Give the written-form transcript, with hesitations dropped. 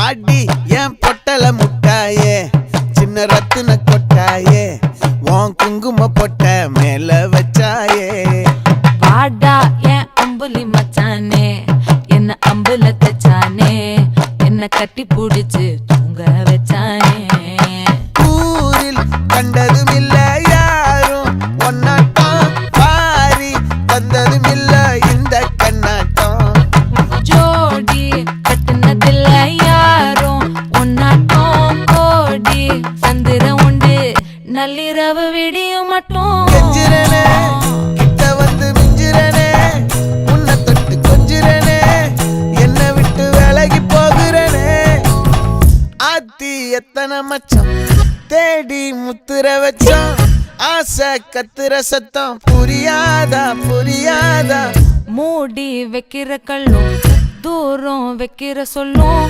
வாடி என் பொட்டல முட்டாயே சின்ன ரத்தின கொட்டாயே உன் குங்கும பொட்ட மேல வச்சாயே வாடா என் அம்புலி மச்சானே என்ன அம்புல தச்சானே என்ன கட்டி புடிச்சு தூங்க வச்சானே ஊரில் கண்டதும் இல்ல யாரும் ஒன்னாட்டம் பாரி தந்ததும் இல்ல இந்த கண்ணாட்டம் ஜோடி கட்டுனதில்ல யாரும் ஒன்னாட்டம் கோடி சந்திரம் உண்டு நள்ளிரவு விடியும் மட்டும் கெஞ்சிரனே கிட்ட வந்து மிஞ்சிரனே உன்னை தொட்டு கொஞ்சிரனே என்னை விட்டு விலகி போகிறனே ஆத்தி எத்தனை மச்சம் தேடி முத்துற வச்சோம் ஆசை கத்துற சத்தம் புரியாதா புரியாதா மூடி வைக்கிற கல்லும் தூரம் வைக்கிற சொல்லும்